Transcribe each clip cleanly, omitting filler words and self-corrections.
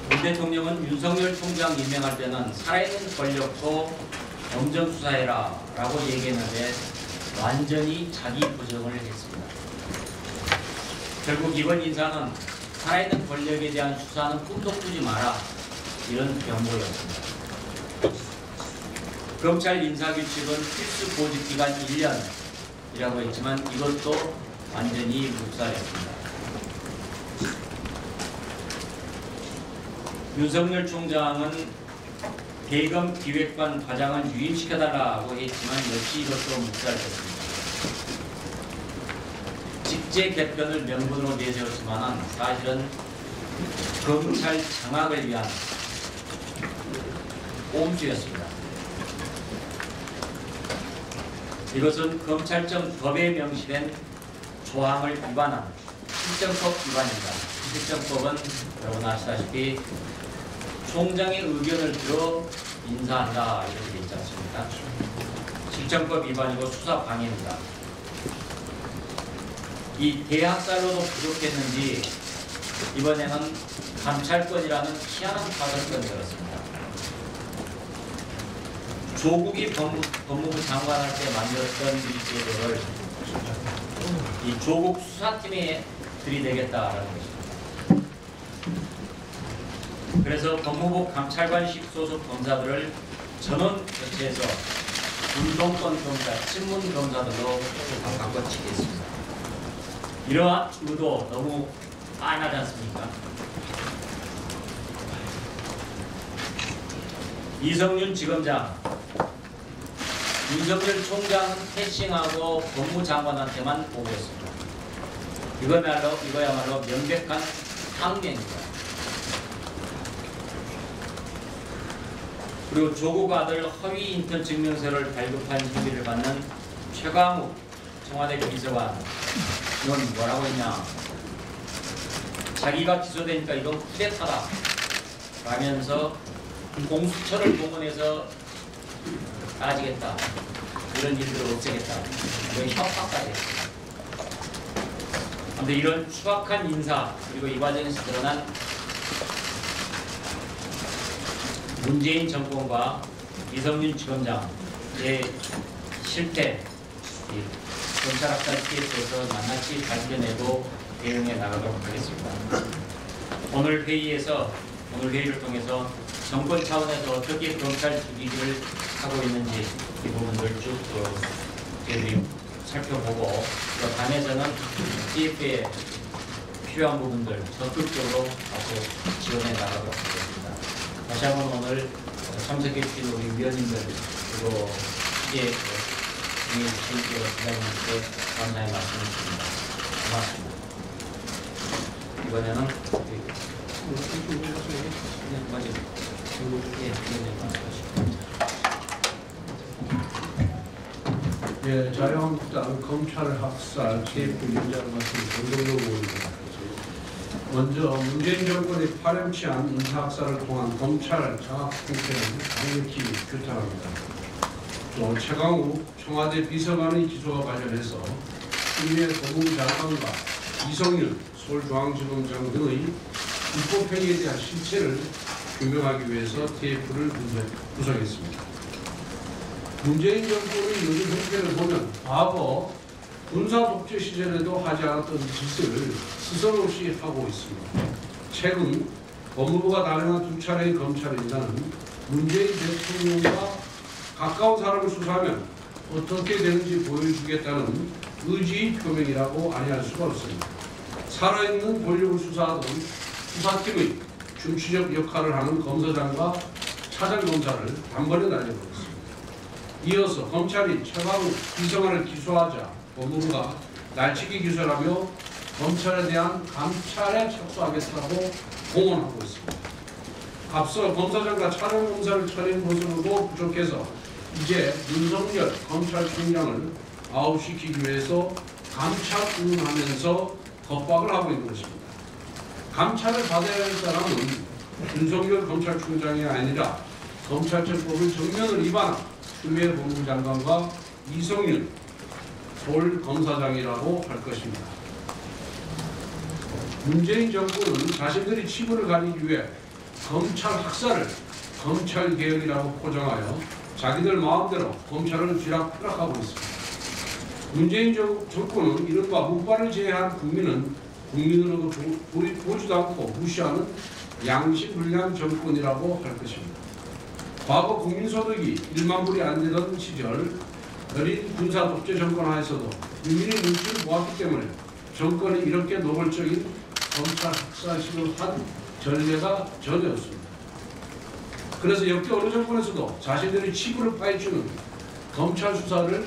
문 대통령은 윤석열 총장 임명할 때는 살아있는 권력도 엄정 수사해라 라고 얘기했는데 완전히 자기 부정을 했습니다. 결국 이번 인사는 살아있는 권력에 대한 수사는 꿈도 꾸지 마라 이런 경고였습니다. 검찰 인사규칙은 필수 보직기간 1년이라고 했지만 이것도 완전히 묵살했습니다. 윤석열 총장은 대검 기획관 과장을 유임시켜달라고 했지만 역시 이것도 묵살했습니다. 직제 개편을 명분으로 내세웠지만 사실은 검찰 장악을 위한 꼼수였습니다. 이것은 검찰청 법에 명시된 조항을 위반한 실정법 위반입니다. 실정법은 여러분 아시다시피 총장의 의견을 들어 인사한다 이렇게 되어 있지 않습니까? 실정법 위반이고 수사 방해입니다. 이 대학살로도 부족했는지 이번에는 감찰권이라는 희한한 파견권이 들었습니다. 조국이 법무부 장관할 때 만들었던 이 제도를 이 조국 수사팀에 들이대겠다라는 것입니다. 그래서 법무부 감찰관식 소속 검사들을 전원 교체해서 운동권 검사, 친문 검사들로 바꿔치겠습니다. 이러한 의도 너무 뻔하지 않습니까? 이성윤 지검장, 윤석열 총장은 패싱하고 법무장관한테만 보고했습니다. 이거야말로 명백한 항명입니다. 그리고 조국 아들 허위 인턴 증명서를 발급한 혐의를 받는 최강욱 청와대 비서관, 넌 뭐라고 했냐? 자기가 기소되니까 이건 쿠데타다 라면서 공수처를 동원해서 따지겠다, 이런 일들을 없애겠다, 이런 협박까지 했습니다. 그런데 이런 추악한 인사 그리고 이 과정에서 드러난 문재인 정권과 이성윤 지검장의 실태, 검찰 악당 케이스에서 낱낱이 밝혀내고 대응해 나가도록 하겠습니다. 오늘 회의를 통해서 정권 차원에서 어떻게 검찰 죽이기를 하고 있는지 이 부분들 쭉 저희들이 살펴보고 그 단에서는 TF에 필요한 부분들 적극적으로 앞으로 지원해 나가도록 하겠습니다. 다시 한번 오늘 참석해 주신 우리 위원님들 그리고 이제 주신 기자님께 감사의 말씀을 드립니다. 고맙습니다. 이번에는 예, 자유한국당 검찰 학살 TF 위원장 말씀 정동영 의원입니다. 먼저 문재인 정권의 파렴치 않은 인사학살을 통한 검찰 장악 행태는 강력히 규탄합니다. 또 최강욱 청와대 비서관의 기소와 관련해서 추미애 법무부 장관과 이성윤 서울중앙지검장 등의 불법행위에 대한 실체를 규명하기 위해서 TF를 구성했습니다. 문재인 정권의 요즘 행태를 보면 과거 군사 독재 시절에도 하지 않았던 짓을 스스럼없이 하고 있습니다. 최근 법무부가 단행한 두 차례의 검찰 인사는 문재인 대통령과 가까운 사람을 수사하면 어떻게 되는지 보여주겠다는 의지의 표명이라고 아니할 수가 없습니다. 살아있는 권력을 수사하던 수사팀의 중추적 역할을 하는 검사장과 차장검사를 단번에 날려버렸습니다. 이어서 검찰이 최강욱 비서관을 기소하자 법무부가 날치기 기소하며 검찰에 대한 감찰에 착수하겠다고 공언하고 있습니다. 앞서 검사장과 차장검사를 처리한 것으로도 부족해서 이제 윤석열 검찰총장을 아웃시키기 위해서 감찰 운운하면서 겁박을 하고 있는 것입니다. 감찰을 받아야 할 사람은 윤석열 검찰총장이 아니라 검찰청법을 정면을 위반한 추미애 법무부 장관과 이성윤 서울검사장이라고 할 것입니다. 문재인 정부는 자신들이 치부를 가리기 위해 검찰 학살을 검찰개혁이라고 포장하여 자기들 마음대로 검찰을 쥐락펴락하고 있습니다. 문재인 정권은 이른바 문발을 제외한 국민으로 보지도 않고 무시하는 양심불량 정권이라고 할 것입니다. 과거 국민소득이 1만 불이 안 되던 시절 어린 군사 독재 정권 하에서도 국민의 눈치를 보았기 때문에 정권이 이렇게 노골적인 검찰 학살식을 한 전례가 전혀 없습니다. 그래서 역대 어느 정권에서도 자신들의 치부를 파헤치는 검찰 수사를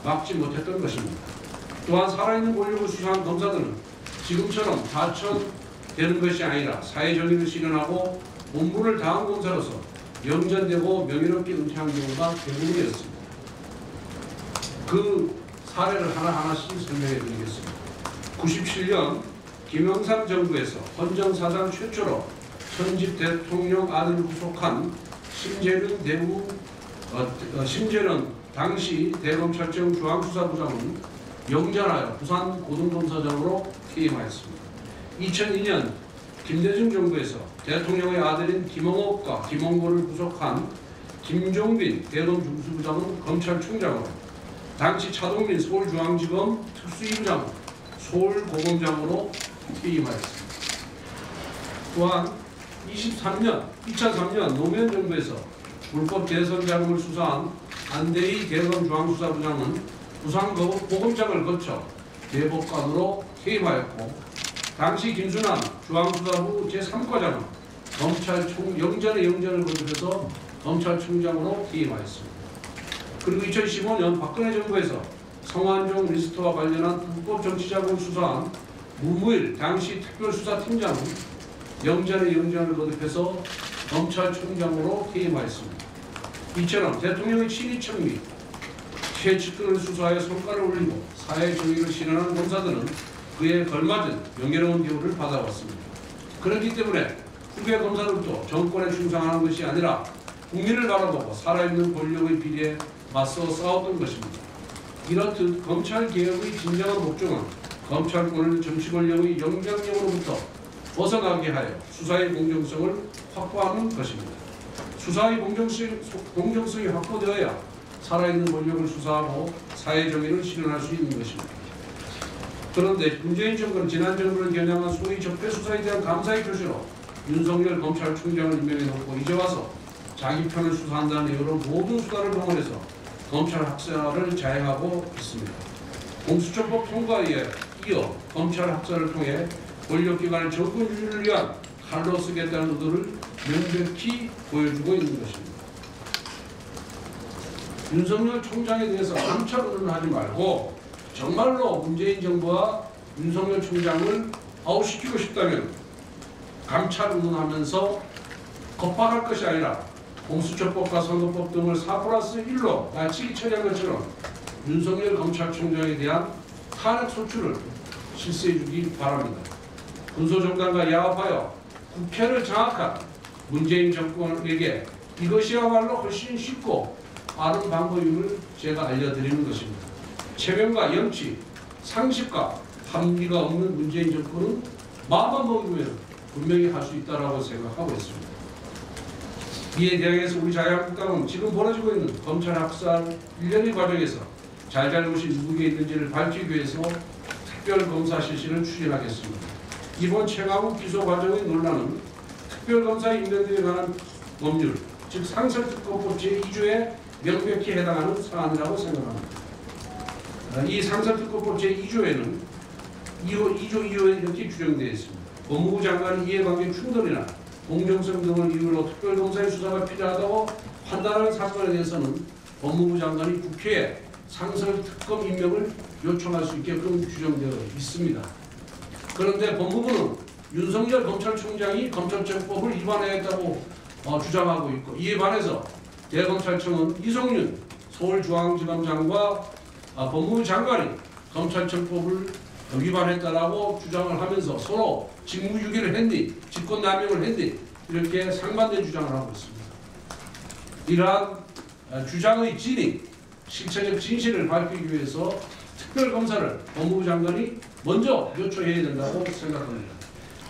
막지 못했던 것입니다. 또한 살아있는 권력을 수사한 검사들은 지금처럼 다천되는 것이 아니라 사회정의를 실현하고 본분을 다한 검사로서 영전되고 명예롭게 은퇴한 경우가 대부분이었습니다. 그 사례를 하나하나씩 설명해 드리겠습니다. 97년 김영삼 정부에서 헌정사상 최초로 현직 대통령 아들을 구속한 심재련 당시 대검찰청 중앙수사부장은 영전하여 부산 고등검사장으로 퇴임하였습니다. 2002년 김대중 정부에서 대통령의 아들인 김홍업과 김홍고를 구속한 김종빈 대검중수부장은 검찰총장으로, 당시 차동민 서울중앙지검 특수이부장은 서울고검장으로 퇴임하였습니다. 또한 2003년 노무현 정부에서 불법 대선 자금을 수사한 안대희 대검중앙수사부장은 부산고검장을 거쳐 대법관으로 퇴임하였고, 당시 김순환 중앙수사부 제3과장은 영전을 거듭해서 검찰총장으로 퇴임하였습니다. 그리고 2015년 박근혜 정부에서 성완종 리스트와 관련한 불법 정치자금을 수사한 무무일 당시 특별수사팀장은 영전을 거듭해서 검찰총장으로 퇴임하였습니다. 이처럼 대통령의 친위척 및 최측근을 수사하여 성과를 올리고 사회정의를 실현한 검사들은 그에 걸맞은 명예로운 대우를 받아왔습니다. 그렇기 때문에 후배 검사들도 정권에 충성하는 것이 아니라 국민을 바라보고 살아있는 권력의 비리에 맞서 싸웠던 것입니다. 이렇듯 검찰개혁의 진정한 목적은 검찰권을 정치 권력의 영장력으로부터 벗어나게 하여 수사의 공정성을 확보하는 것입니다. 수사의 공정성이 확보되어야 살아있는 권력을 수사하고 사회정의를 실현할 수 있는 것입니다. 그런데 문재인 정부는 지난 정부를 겨냥한 소위 적폐수사에 대한 감사의 표시로 윤석열 검찰총장을 임명해놓고 이제 와서 자기 편을 수사한다는 이유로 모든 수단을 동원해서 검찰 학살을 자행하고 있습니다. 공수처법 통과에 이어 검찰 학살을 통해 권력기관의 정권 유지를 위한 칼로 쓰겠다는 의도를 명백히 보여주고 있는 것입니다. 윤석열 총장에 대해서 감찰 의논하지 말고 정말로 문재인 정부와 윤석열 총장을 아웃시키고 싶다면 감찰 의논하면서 겁박할 것이 아니라 공수처법과 선거법 등을 4+1로 나치기 처리한 것처럼 윤석열 검찰총장에 대한 탄핵 소추를 실시해 주기 바랍니다. 군소정당과 야합하여 국회를 장악한 문재인 정권에게 이것이야말로 훨씬 쉽고 빠른 방법임을 제가 알려드리는 것입니다. 체면과 염치, 상식과 합리가 없는 문재인 정권은 마음만 먹으면 분명히 할 수 있다고 생각하고 있습니다. 이에 대항해서 우리 자유한국당은 지금 벌어지고 있는 검찰 학살 일련의 과정에서 잘잘못이 누구에게 있는지를 밝히기 위해서 특별검사 실시를 추진하겠습니다. 이번 최강욱 기소 과정의 논란은 특별검사 임명에 관한 법률, 즉 상설특검법 제2조에 명백히 해당하는 사안이라고 생각합니다. 이 상설특검법 제2조에는 2조 2호에 이렇게 규정되어 있습니다. 법무부 장관이 이해관계 충돌이나 공정성 등을 이유로 특별검사의 수사가 필요하다고 판단하는 사건에 대해서는 법무부 장관이 국회에 상설특검 임명을 요청할 수 있게끔 규정되어 있습니다. 그런데 법무부는 윤석열 검찰총장이 검찰청법을 위반했다고 주장하고 있고, 이에 반해서 대검찰청은 이성윤 서울중앙지검장과 법무부 장관이 검찰청법을 위반했다라고 주장을 하면서 서로 직무유기를 했니, 직권남용을 했니, 이렇게 상반된 주장을 하고 있습니다. 이러한 주장의 진위, 실체적 진실을 밝히기 위해서 특별검사를 법무부 장관이 먼저 요청해야 된다고 생각합니다.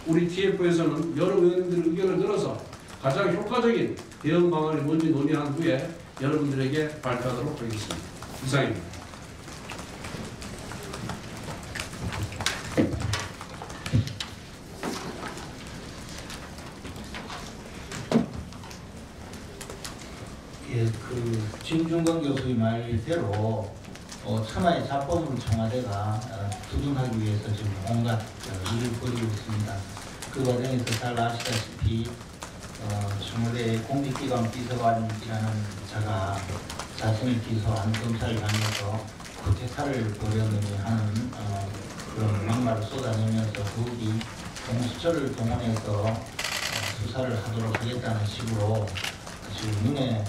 우리 TF에서는 여러 의원님들의 의견을 들어서 가장 효과적인 대응 방안이 뭔지 논의한 후에 여러분들에게 발표하도록 하겠습니다. 이상입니다. 예, 진중권 교수의 말대로 천하의 자본으로 청와대가 부둥하기 위해서 지금 온갖 일을 벌이고 있습니다. 그 과정에서 잘 아시다시피 청와대 공직기관 비서관이라는 자가 자신을 기소한 검찰을 향해서 쿠데타를 벌였느니 하는 그런 막말을 쏟아내면서 더욱이 공수처를 동원해서 수사를 하도록 하겠다는 식으로 지금 눈에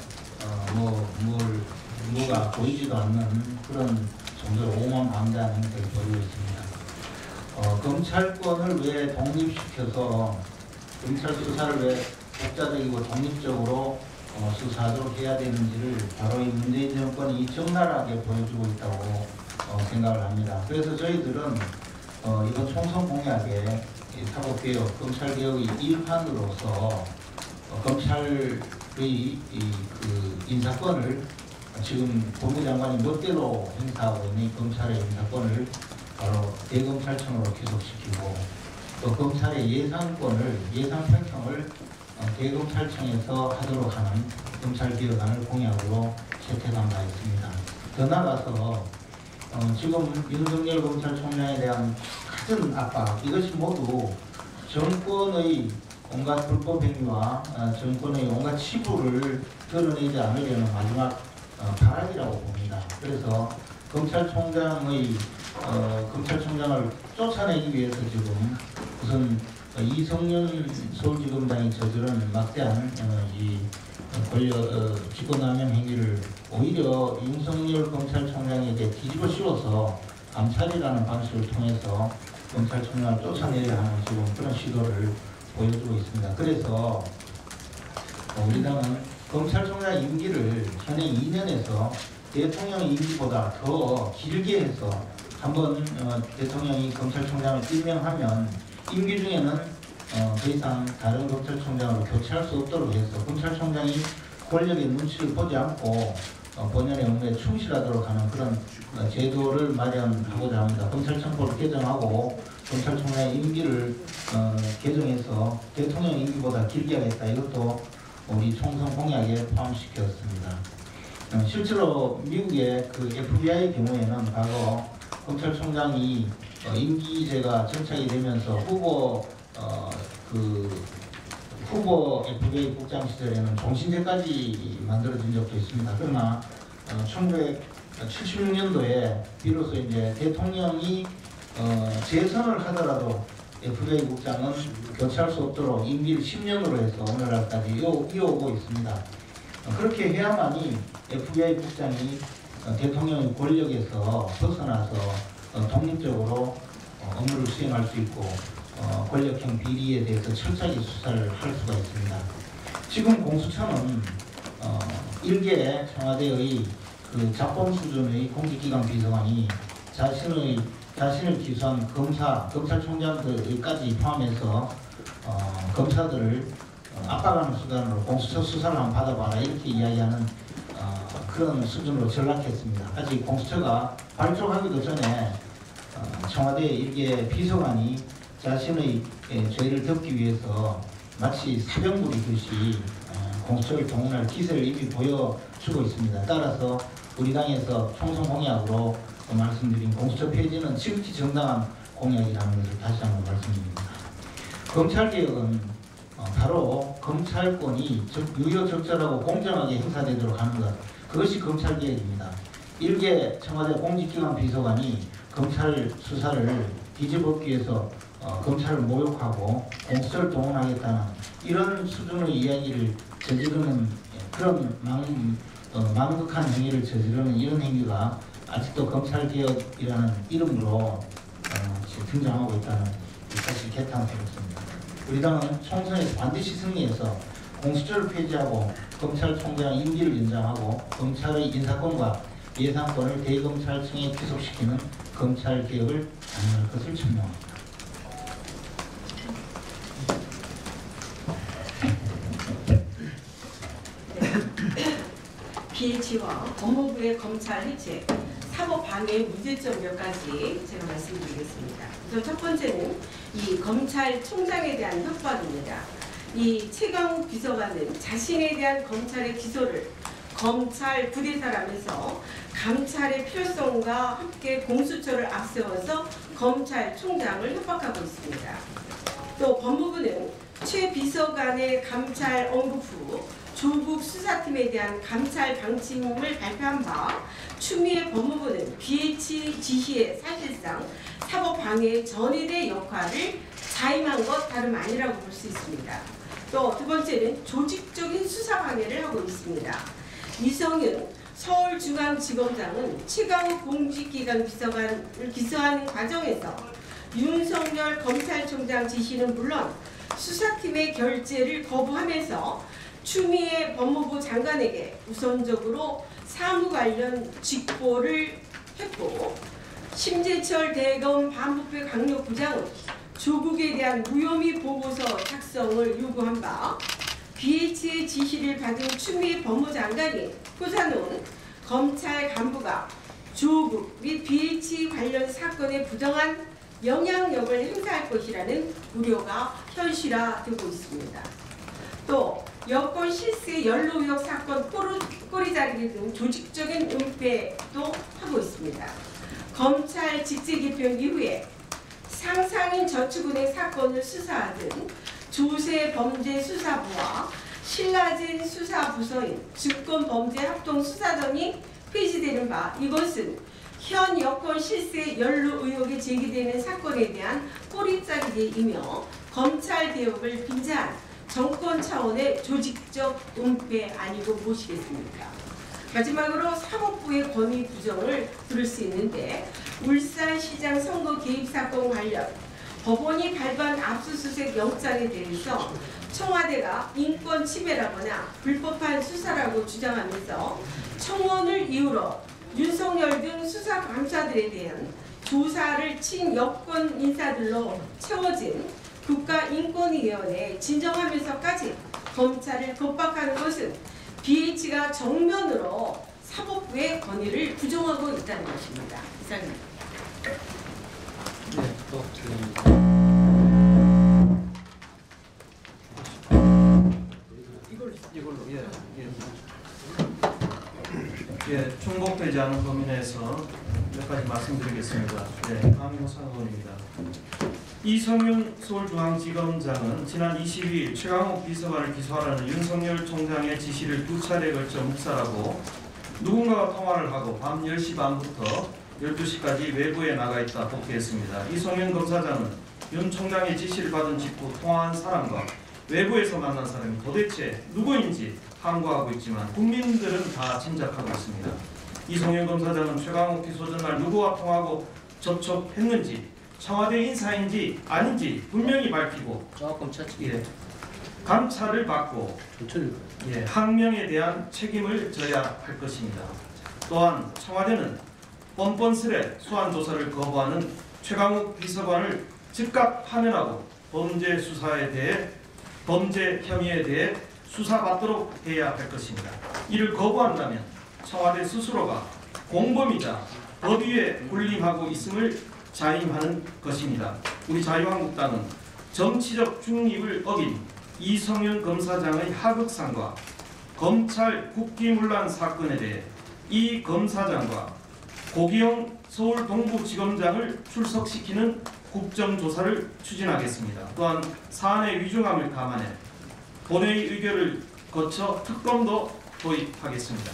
뭐가 보이지도 않는 그런 정도로 오만방자한 행태를 벌이고 있습니다. 검찰권을 왜 독립시켜서 검찰 수사를 왜 독자적이고 독립적으로 수사하도록 해야 되는지를 바로 이 문재인 정권이 적나라하게 보여주고 있다고 생각을 합니다. 그래서 저희들은 이번 총선 공약에 사법개혁, 검찰개혁의 일환으로서 검찰의 그 인사권을 지금 법무장관이 멋대로 행사하고 있는 검찰의 인사권을 바로 대검찰청으로 귀속시키고 또 검찰의 예산권을 예산 편성을 대검찰청에서 하도록 하는 검찰개혁안을 공약으로 채택한 바 있습니다. 더 나아가서 지금 윤석열 검찰총장에 대한 같은 압박, 이것이 모두 정권의 온갖 불법 행위와 정권의 온갖 치부를 드러내지 않으려는 마지막 발악이라고 봅니다. 그래서 검찰총장을 쫓아내기 위해서 지금 우선 이성윤 서울지검장이 저지른 막대한 직권남용 행위를 오히려 윤석열 검찰총장에게 뒤집어 씌워서 감찰이라는 방식을 통해서 검찰총장을 쫓아내려 하는 지금 그런 시도를 보여주고 있습니다. 그래서 우리 당은 검찰총장 임기를 현행 2년에서 대통령 임기보다 더 길게 해서 한번 대통령이 검찰총장을 임명하면 임기 중에는 더 이상 다른 검찰총장으로 교체할 수 없도록 해서 검찰총장이 권력의 눈치를 보지 않고 본연의 업무에 충실하도록 하는 그런 제도를 마련하고자 합니다. 검찰청법을 개정하고 검찰총장의 임기를 개정해서 대통령 임기보다 길게 하겠다. 이것도 우리 총선 공약에 포함시켰습니다. 실제로 미국의 그 FBI 경우에는 과거 검찰총장이 임기제가 정착이 되면서 후보 FBI 국장 시절에는 종신제까지 만들어진 적도 있습니다. 그러나 1976년도에 비로소 이제 대통령이 재선을 하더라도 FBI 국장은 교체할 수 없도록 임기를 10년으로 해서 오늘날까지 이어오고 있습니다. 그렇게 해야만이 FBI 국장이 대통령의 권력에서 벗어나서 독립적으로 업무를 수행할 수 있고 권력형 비리에 대해서 철저하게 수사를 할 수가 있습니다. 지금 공수처는 일개 청와대의 그 자본 수준의 공직기관 비서관이 자신을 기소한 검찰총장들까지 포함해서 검사들을 압박하는 수단으로 공수처 수사를 한번 받아봐라 이렇게 이야기하는 그런 수준으로 전락했습니다. 아직 공수처가 발족하기도 전에 청와대 일개 비서관이 자신의 죄를 덮기 위해서 마치 사병 부리듯이 공수처를 동원할 기세를 이미 보여주고 있습니다. 따라서 우리 당에서 총선 공약으로 말씀드린 공수처 폐지는 지극히 정당한 공약이라는 것을 다시 한번 말씀드립니다. 검찰개혁은 바로 검찰권이 유효적절하고 공정하게 행사되도록 하는 것, 그것이 검찰개혁입니다. 일개 청와대 공직기관 비서관이 검찰 수사를 뒤집어엎기 위해서 검찰을 모욕하고 공수처를 동원하겠다는 이런 수준의 이야기를 저지르는 그런 망극한 행위를 저지르는 이런 행위가 아직도 검찰개혁이라는 이름으로 등장하고 있다는 사실 개탄스럽습니다. 우리 당은 총선에서 반드시 승리해서 공수처를 폐지하고 검찰총장 임기를 연장하고 검찰의 인사권과 예산권을 대검찰청에 귀속시키는 검찰개혁을 단행할 것을 청명합니다. BH와 법무부의 검찰 해체, 사법 방해의 문제점 몇 가지 제가 말씀드리겠습니다. 우선 첫 번째는 이 검찰총장에 대한 협박입니다. 이 최강욱 비서관은 자신에 대한 검찰의 기소를 검찰 부대사라면서 감찰의 필요성과 함께 공수처를 앞세워서 검찰총장을 협박하고 있습니다. 또 법무부는 최 비서관의 감찰 언급 후 조국 수사팀에 대한 감찰 방침을 발표한 바 추미애 법무부는 BH 지시에 사실상 사법 방해의 전위대 역할을 자임한 것 다름 아니라고 볼 수 있습니다. 또 두 번째는 조직적인 수사 방해를 하고 있습니다. 이성윤 서울중앙지검장은 최강욱 공직기관 비서관을 기소하는 과정에서 윤석열 검찰총장 지시는 물론 수사팀의 결재를 거부하면서 추미애 법무부 장관에게 우선적으로 사무 관련 직보를 했고, 심재철 대검 반부패 강력부장은 조국에 대한 무혐의 보고서 작성을 요구한 바 BH의 지시를 받은 추미애 법무장관이 꽂아놓은 검찰 간부가 조국 및 BH 관련 사건에 부정한 영향력을 행사할 것이라는 우려가 현실화되고 있습니다. 또 여권 실세 연루 의혹 사건 꼬리자리 등 조직적인 은폐도 하고 있습니다. 검찰 직제 개편 이후에 상상인 저축은행 사건을 수사하던 조세범죄수사부와 신라진 수사부서인 증권범죄합동수사단이 폐지되는 바, 이것은 현 여권 실세 연루 의혹이 제기되는 사건에 대한 꼬리자리이며 검찰 개혁을 빙자한 정권 차원의 조직적 은폐 아니고 무엇이겠습니까? 마지막으로 사법부의 권위 부정을 들을 수 있는데, 울산시장 선거 개입 사건 관련 법원이 발부한 압수수색 영장에 대해서 청와대가 인권 침해라거나 불법한 수사라고 주장하면서 청원을 이유로 윤석열 등 수사 감사들에 대한 조사를 친여권 인사들로 채워진 국가인권위원회에 진정하면서까지 검찰을 겁박하는 것은 BH가 정면으로 사법부의 권위를 부정하고 있다는 것입니다. 이상입니다. 네, 또 드립니다. 이걸로 충복되지 않은 범위 내에서 몇 가지 말씀드리겠습니다. 강민호 의원입니다. 이성윤 서울중앙지검장은 지난 22일 최강욱 비서관을 기소하라는 윤석열 총장의 지시를 2차례에 걸쳐 묵살하고 누군가와 통화를 하고 밤 10시 반부터 12시까지 외부에 나가 있다 복귀했습니다. 이성윤 검사장은 윤 총장의 지시를 받은 직후 통화한 사람과 외부에서 만난 사람이 도대체 누구인지 항거하고 있지만 국민들은 다 짐작하고 있습니다. 이성윤 검사장은 최강욱 기소 전날 누구와 통화하고 접촉했는지, 청와대 인사인지 아닌지 분명히 밝히고 조금 천천히. 감찰을 받고 천천히. 항명에 대한 책임을 져야 할 것입니다. 또한 청와대는 뻔뻔스레 소환 조사를 거부하는 최강욱 비서관을 즉각 파면하고 범죄 혐의에 대해 수사받도록 해야 할 것입니다. 이를 거부한다면 청와대 스스로가 공범이자 법 위에 군림하고 있음을 자임하는 것입니다. 우리 자유한국당은 정치적 중립을 어긴 이성윤 검사장의 하극상과 검찰 국기문란 사건에 대해 이 검사장과 고기영 서울 동부지검장을 출석시키는 국정조사를 추진하겠습니다. 또한 사안의 위중함을 감안해 본회의 의결을 거쳐 특검도 도입하겠습니다.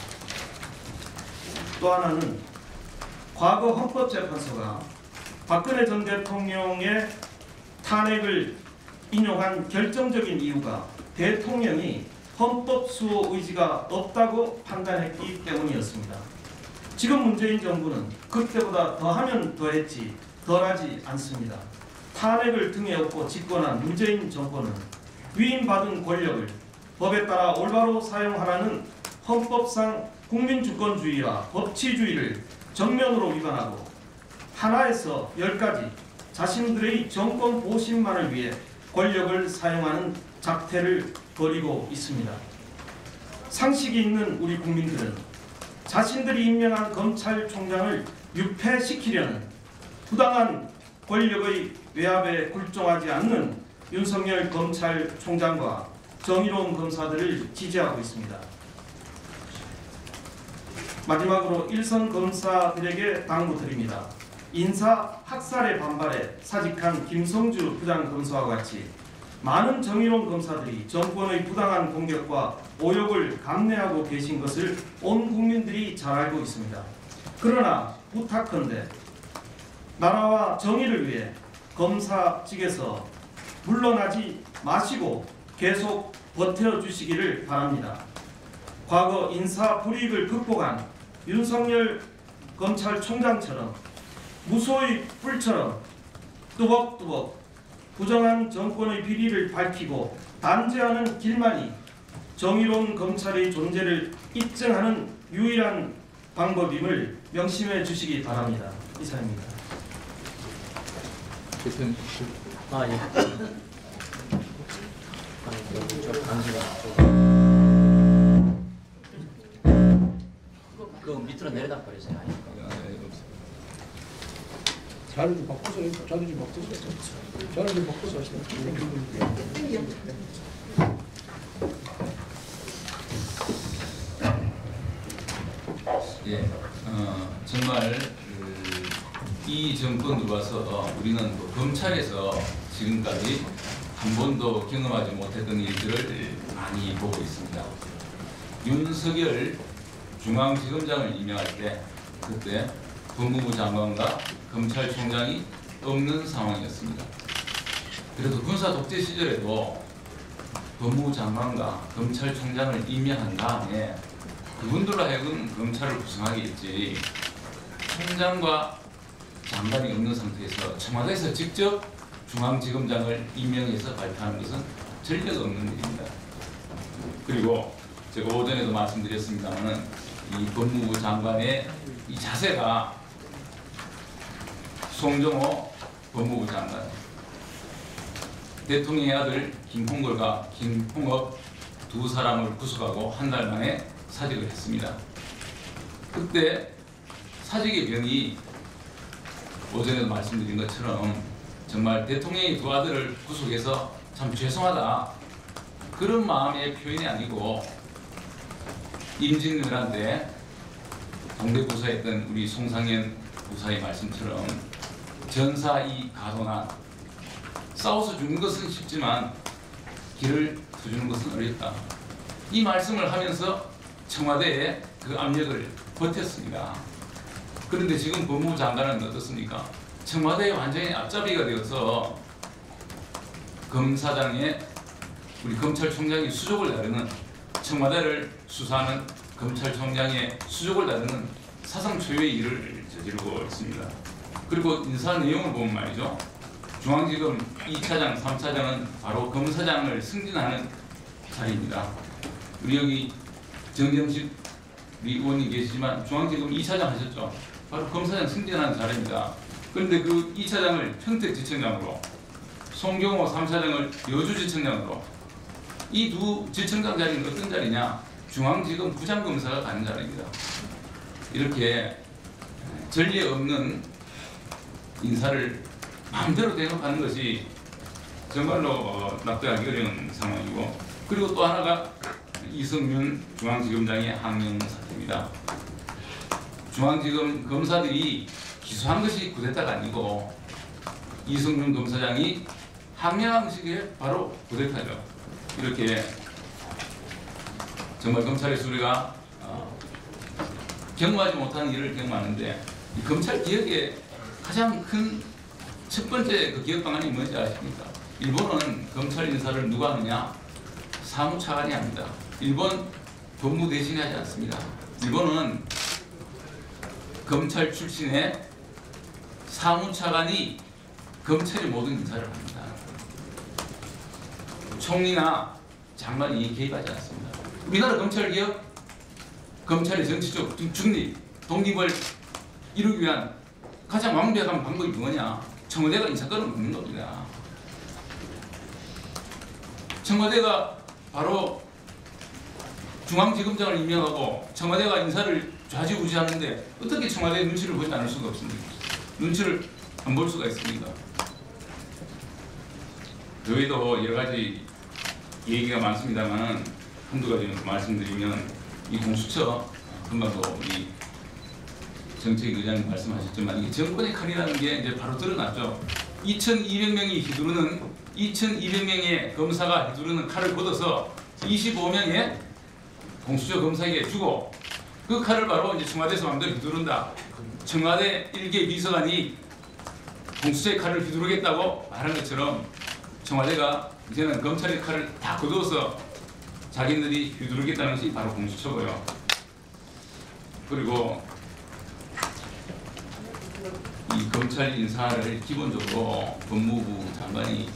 또 하나는 과거 헌법재판소가 박근혜 전 대통령의 탄핵을 인용한 결정적인 이유가 대통령이 헌법 수호 의지가 없다고 판단했기 때문이었습니다. 지금 문재인 정부는 그때보다 더하면 더했지 덜하지 않습니다. 탄핵을 등에 업고 집권한 문재인 정권은 위임받은 권력을 법에 따라 올바로 사용하라는 헌법상 국민주권주의와 법치주의를 정면으로 위반하고 하나에서 10까지 자신들의 정권 보신만을 위해 권력을 사용하는 작태를 벌이고 있습니다. 상식이 있는 우리 국민들은 자신들이 임명한 검찰총장을 유폐시키려는 부당한 권력의 외압에 굴종하지 않는 윤석열 검찰총장과 정의로운 검사들을 지지하고 있습니다. 마지막으로 일선 검사들에게 당부드립니다. 인사 학살에 반발해 사직한 김성주 부장검사와 같이 많은 정의로운 검사들이 정권의 부당한 공격과 오욕을 감내하고 계신 것을 온 국민들이 잘 알고 있습니다. 그러나 부탁컨대 나라와 정의를 위해 검사직에서 물러나지 마시고 계속 버텨주시기를 바랍니다. 과거 인사 불이익을 극복한 윤석열 검찰총장처럼 무소의 뿔처럼 뚜벅뚜벅 부정한 정권의 비리를 밝히고 단죄하는 길만이 정의로운 검찰의 존재를 입증하는 유일한 방법임을 명심해 주시기 바랍니다. 이상입니다. 아 예. 그 밑으로 내려다 버리세요. 자료 좀 바꿔서 자료 좀 바꿔서 자료 좀 바꿔서 하시면 예, 정말 이 정권 들어와서 우리는 검찰에서 지금까지 한 번도 경험하지 못했던 일들을 많이 보고 있습니다. 윤석열 중앙지검장을 임명할 때 그때 법무부 장관과 검찰총장이 없는 상황이었습니다. 그래도 군사 독재 시절에도 법무부 장관과 검찰총장을 임명한 다음에 그분들로 하여금 검찰을 구성하게 했지 총장과 장관이 없는 상태에서 청와대에서 직접 중앙지검장을 임명해서 발표하는 것은 전례가 없는 일입니다. 그리고 제가 오전에도 말씀드렸습니다만 이 법무부 장관의 이 자세가 송정호 법무부 장관, 대통령의 아들 김홍걸과 김홍업 두 사람을 구속하고 한 달 만에 사직을 했습니다. 그때 사직의 병이 오전에도 말씀드린 것처럼 정말 대통령의 두 아들을 구속해서 참 죄송하다 그런 마음의 표현이 아니고 임진왜란때 동대 부사했던 우리 송상현 부사의 말씀처럼 전사이 가도난 싸워서 죽는 것은 쉽지만 길을 터주는 것은 어렵다. 이 말씀을 하면서 청와대에 그 압력을 버텼습니다. 그런데 지금 법무부 장관은 어떻습니까? 청와대에 완전히 앞잡이가 되어서 검사장의 우리 검찰총장이 수족을 다루는 청와대를 수사하는 검찰총장의 수족을 다루는 사상 초유의 일을 저지르고 있습니다. 그리고 인사 내용을 보면 말이죠. 중앙지검 2차장, 3차장은 바로 검사장을 승진하는 자리입니다. 우리 여기 정정식 우리 의원님 계시지만 중앙지검 2차장 하셨죠. 바로 검사장 승진하는 자리입니다. 그런데 그 2차장을 평택지청장으로, 송경호 3차장을 여주지청장으로, 이 두 지청장 자리는 어떤 자리냐? 중앙지검 부장검사가 가는 자리입니다. 이렇게 전례 없는 인사를 마음대로 대놓고 것이 정말로 납득하기 어려운 상황이고, 그리고 또 하나가 이성윤 중앙지검장의 항명 사태입니다. 중앙지검 검사들이 기소한 것이 쿠데타가 아니고 이성윤 검사장이 항명한 것이 바로 쿠데타죠. 이렇게 정말 검찰의 수리가 경험하지 못한 일을 경험하는데, 이 검찰 개혁의 가장 큰 첫 번째 그 개혁 방안이 뭔지 아십니까? 일본은 검찰 인사를 누가 하느냐? 사무차관이 합니다. 일본 법무 대신에 하지 않습니다. 일본은 검찰 출신의 사무차관이 검찰의 모든 인사를 합니다. 총리나 장관이 개입하지 않습니다. 우리나라 검찰개혁, 검찰의 정치적 중립, 독립을 이루기 위한 가장 완벽한 방법이 뭐냐? 청와대가 인사권을 놓는 겁니다. 청와대가 바로 중앙지검장을 임명하고 청와대가 인사를 좌지우지하는데 어떻게 청와대의 눈치를 보지 않을 수가 없습니까? 눈치를 안 볼 수가 있습니까? 그 외에도 여러 가지 얘기가 많습니다만 한두 가지는 말씀드리면 이 공수처 금방도 우리 정책 의장님 말씀하셨지만 이게 정권의 칼이라는 게 이제 바로 드러났죠. 2,200명이 휘두르는 2,200명의 검사가 휘두르는 칼을 걷어서 25명의 공수처 검사에게 주고 그 칼을 바로 이제 청와대에서 마음대로 휘두른다. 청와대 일개 비서관이 공수처의 칼을 휘두르겠다고 말한 것처럼 청와대가 이제는 검찰의 칼을 다 거두어서 자기들이 휘두르겠다는 것이 바로 공수처고요. 그리고 이 검찰 인사를 기본적으로 법무부 장관이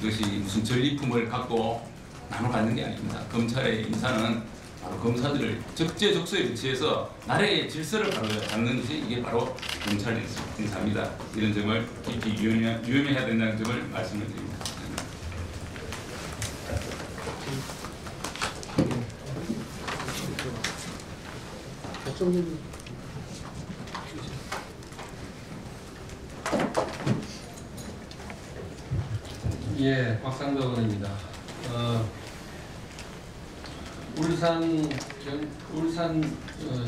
이것이 무슨 전리품을 갖고 나눠 갖는 게 아닙니다. 검찰의 인사는 바로 검사들을 적재적소에 배치해서 나라의 질서를 바로 잡는 것이 이게 바로 검찰 인사입니다. 이런 점을 깊이 유념해야 된다는 점을 말씀을 드립니다. 예, 박상도 의원입니다. 울산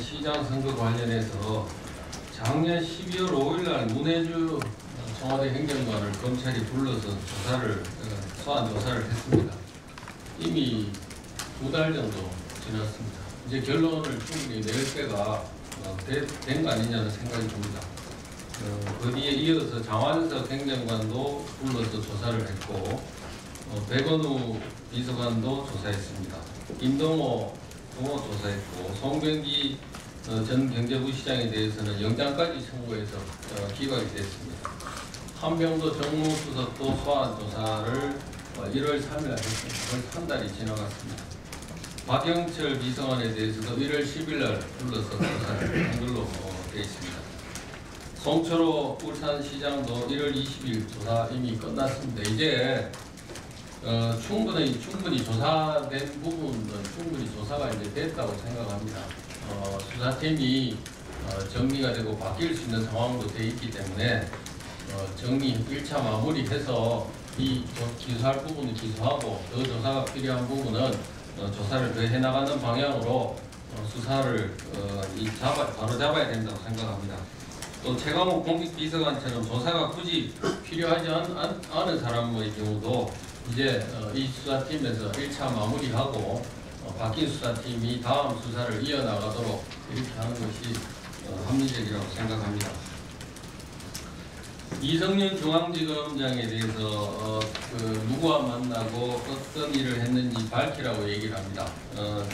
시장 선거 관련해서 작년 12월 5일날 문혜주 청와대 행정관을 검찰이 불러서 소환 조사를 했습니다. 이미 2달 정도 지났습니다. 이제 결론을 충분히 낼 때가 된 거 아니냐는 생각이 듭니다. 거기에 이어서 장완석 행정관도 불러서 조사를 했고 백원우 비서관도 조사했습니다. 임동호 조사했고 송병기 전 경제부 시장에 대해서는 영장까지 청구해서 기각이 됐습니다. 한병도 정무수석도 소환 조사를 1월 3일 했습니다. 벌써 한 달이 지나갔습니다. 박영철 비서관에 대해서도 1월 10일 날 불러서 조사를 한 걸로 되어 있습니다. 송철호 울산시장도 1월 20일 조사 이미 끝났습니다. 이제 충분히 조사된 부분은 충분히 조사가 이제 됐다고 생각합니다. 수사팀이 정리가 되고 바뀔 수 있는 상황도 돼 있기 때문에 정리 1차 마무리해서 이 기소할 부분은 기소하고 더 조사가 필요한 부분은 조사를 더 해나가는 방향으로 수사를 바로 잡아야 된다고 생각합니다. 또 최강욱 공직비서관처럼 조사가 굳이 필요하지 않은 사람의 경우도 이제 이 수사팀에서 1차 마무리하고 바뀐 수사팀이 다음 수사를 이어나가도록 이렇게 하는 것이 합리적이라고 생각합니다. 이성윤 중앙지검장에 대해서 누구와 만나고 어떤 일을 했는지 밝히라고 얘기를 합니다.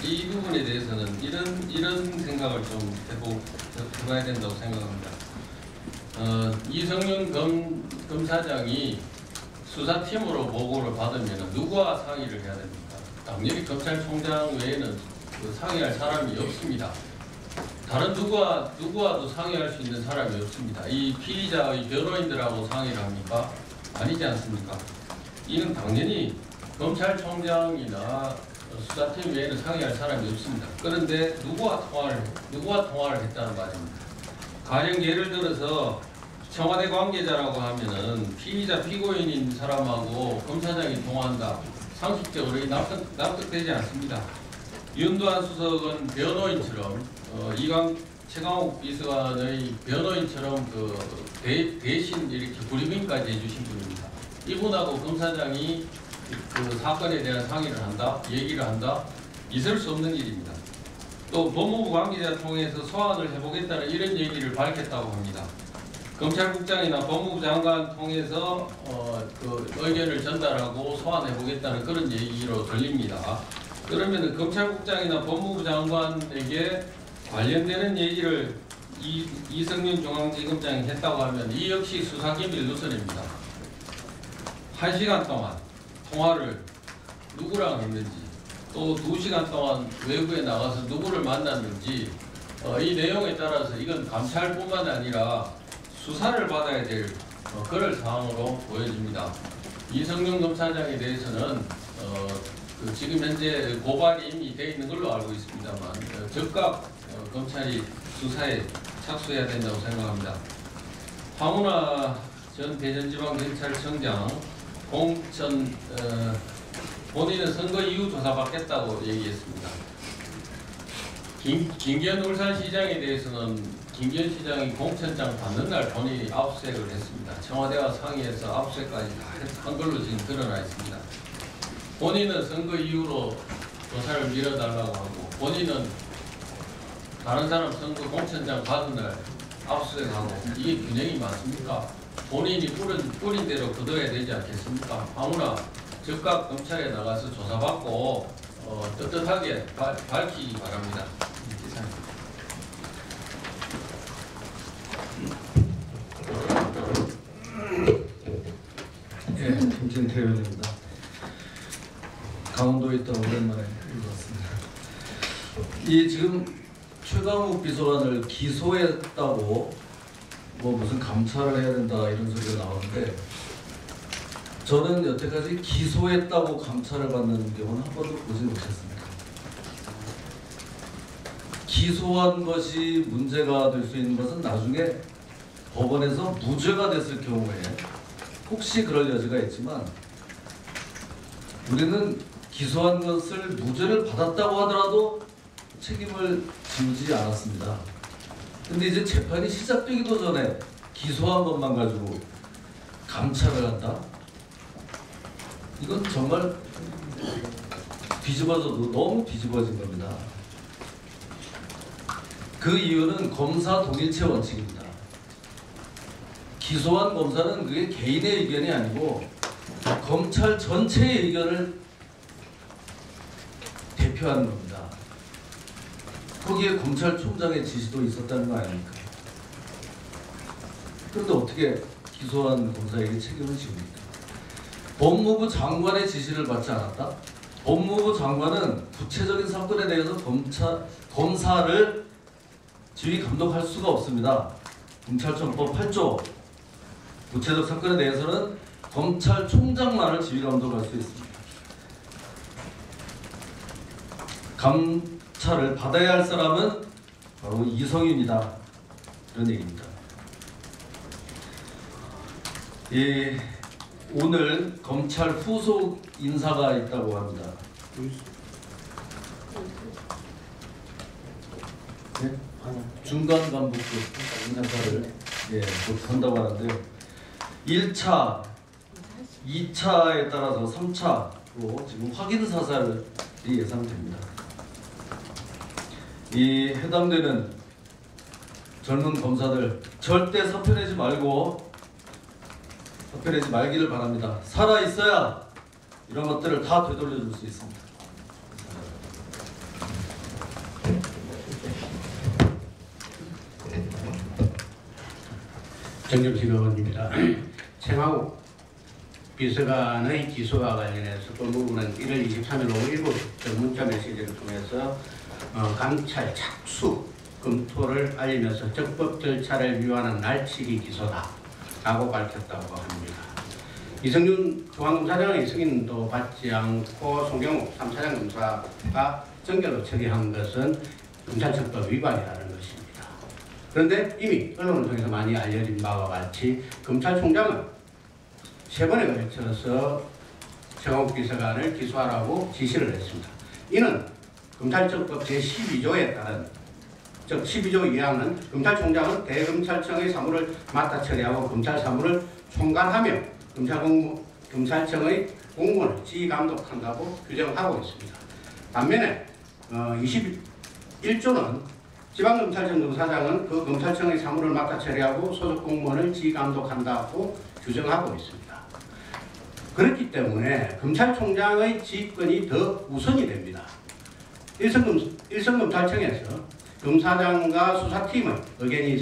이 부분에 대해서는 이런 생각을 좀 해봐야 된다고 생각합니다. 이성윤 검사장이 수사팀으로 보고를 받으면 누구와 상의를 해야 됩니까? 당연히 검찰총장 외에는 상의할 사람이 없습니다. 다른 누구와도 상의할 수 있는 사람이 없습니다. 이 피의자의 변호인들하고 상의를 합니까? 아니지 않습니까? 이는 당연히 검찰총장이나 수사팀 외에는 상의할 사람이 없습니다. 그런데 누구와 통화를 했다는 말입니다. 가령 예를 들어서 청와대 관계자라고 하면은 피의자 피고인인 사람하고 검사장이 통화한다. 상식적으로 납득되지 않습니다. 윤두한 수석은 변호인처럼 최강욱 비서관의 변호인처럼 대신 이렇게 브리핑까지 해주신 분입니다. 이분하고 검사장이 그 사건에 대한 상의를 한다, 얘기를 한다, 있을 수 없는 일입니다. 또 법무부 관계자 통해서 소환을 해보겠다는 이런 얘기를 밝혔다고 합니다. 검찰국장이나 법무부 장관 통해서 그 의견을 전달하고 소환해보겠다는 그런 얘기로 들립니다. 그러면 검찰국장이나 법무부 장관에게 관련되는 얘기를 이성윤 중앙지검장이 했다고 하면 이 역시 수사기밀 누설입니다. 1시간 동안 통화를 누구랑 했는지 또 2시간 동안 외부에 나가서 누구를 만났는지 이 내용에 따라서 이건 감찰뿐만 아니라 수사를 받아야 될 그럴 사항으로 보여집니다. 이성윤 검사장에 대해서는 지금 현재 고발이 이미 되어 있는 걸로 알고 있습니다만 즉각 검찰이 수사에 착수해야 된다고 생각합니다. 황운하 전 대전지방경찰청장 본인은 선거 이후 조사받겠다고 얘기했습니다. 김기현 울산시장에 대해서는 김기현 시장이 공천장 받는 날 본인이 압수수색을 했습니다. 청와대와 상의해서 압수수색까지 다 한 걸로 지금 드러나 있습니다. 본인은 선거 이후로 조사를 미뤄달라고 하고 본인은 다른 사람 선거 공천장 받은 날 압수수색하고 이게 균형이 맞습니까? 본인이 뿌린 대로 거둬야 되지 않겠습니까? 아무나 즉각 검찰에 나가서 조사받고 떳떳하게 밝히기 바랍니다. 예, 김진태 의원입니다. 강원도에 있다 오랜만에 읽었습니다. 이 지금 최강욱 비서관을 기소했다고 뭐 무슨 감찰을 해야 된다 이런 소리가 나오는데 저는 여태까지 기소했다고 감찰을 받는 경우는 한 번도 보지 못했습니다. 기소한 것이 문제가 될 수 있는 것은 나중에 법원에서 무죄가 됐을 경우에 혹시 그럴 여지가 있지만 우리는 기소한 것을 무죄를 받았다고 하더라도 책임을 지우지 않았습니다. 근데 이제 재판이 시작되기도 전에 기소한 것만 가지고 감찰을 한다? 이건 정말 뒤집어져도 너무 뒤집어진 겁니다. 그 이유는 검사 동일체 원칙입니다. 기소한 검사는 그게 개인의 의견이 아니고 검찰 전체의 의견을 대표하는 겁니다. 거기에 검찰총장의 지시도 있었다는 거 아닙니까? 그런데 어떻게 기소한 검사에게 책임을 지웁니까? 법무부 장관의 지시를 받지 않았다? 법무부 장관은 구체적인 사건에 대해서 검사를 지휘 감독할 수가 없습니다. 검찰청법 8조 구체적 사건에 대해서는 검찰총장만을 지휘 감독할 수 있습니다. 감찰을 받아야 할 사람은 바로 이성윤이다. 그런 얘기입니다. 오늘 검찰 후속 인사가 있다고 합니다. 네? 중간 간부급 인사를 곧 한다고 하는데요. 1차, 2차에 따라서 3차로 지금 확인 사살이 예상됩니다. 이 해당되는 젊은 검사들 절대 사표 내지 말기를 바랍니다. 살아 있어야 이런 것들을 다 되돌려 줄 수 있습니다. 정점식 의원입니다. 최강욱 비서관의 기소와 관련해서 법무부는 1월 23일 오후 7시 문자 메시지를 통해서 감찰 착수 검토를 알리면서 적법 절차를 위반한 날치기 기소다 라고 밝혔다고 합니다. 이성윤 중앙검사장의 승인도 받지 않고 송경욱 3차장 검사가 정결로 처리한 것은 검찰청법 위반이라는 것입니다. 그런데 이미 언론을 통해서 많이 알려진 바와 같이 검찰총장은 3번에 걸쳐서 최강욱 비서관을 기소하라고 지시를 했습니다. 이는 검찰청법 제12조에 따른 즉 12조 2항은 검찰총장은 대검찰청의 사무를 맡아 처리하고 검찰 사무를 총괄하며 검찰청의 공무원을 지휘감독한다고 규정하고 있습니다. 반면에 21조는 지방검찰청 검사장은 그 검찰청의 사무를 맡아 처리하고 소속 공무원을 지휘감독한다고 규정하고 있습니다. 그렇기 때문에 검찰총장의 지휘권이 더 우선이 됩니다. 일선검찰청에서 검사장과 수사팀의 의견이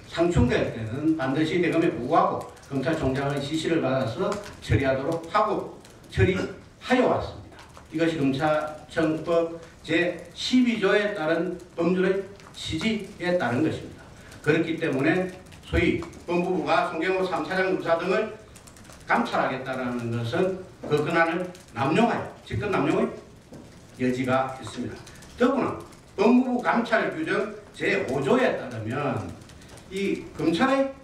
상충될 때는 반드시 대검에 보고하고 검찰총장의 지시를 받아서 처리하여 왔습니다. 이것이 검찰청법 제12조에 따른 법률의 취지에 따른 것입니다. 그렇기 때문에 소위 법무부가 송경호 3차장 검사 등을 감찰하겠다는 것은 그 권한을 남용하여 직권 남용의 여지가 있습니다. 더구나 법무부 감찰 규정 제5조에 따르면 이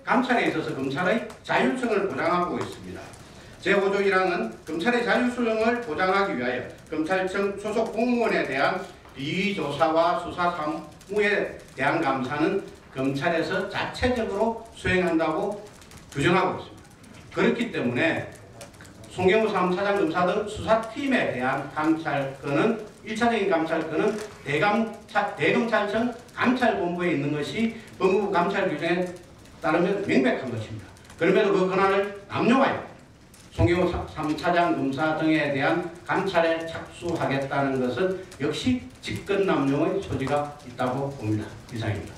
감찰에 있어서 검찰의 자율성을 보장하고 있습니다. 제5조 1항은 검찰의 자율성을 보장하기 위하여 검찰청 소속 공무원에 대한 비위조사와 수사 사무에 대한 감사는 검찰에서 자체적으로 수행한다고 규정하고 있습니다. 그렇기 때문에 송경우 사무차장 검사 등 수사팀에 대한 감찰권은 1차적인 감찰권은 대검찰청 감찰본부에 있는 것이 법무부 감찰 규정에 따르면 명백한 것입니다. 그럼에도 그 권한을 남용하여 송경우 사무차장 검사 등에 대한 감찰에 착수하겠다는 것은 역시 직권남용의 소지가 있다고 봅니다. 이상입니다.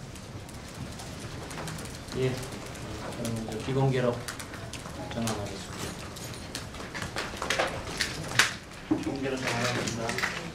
예, 그럼 이제 비공개로 정하겠습니다. 공개로 정하겠습니다.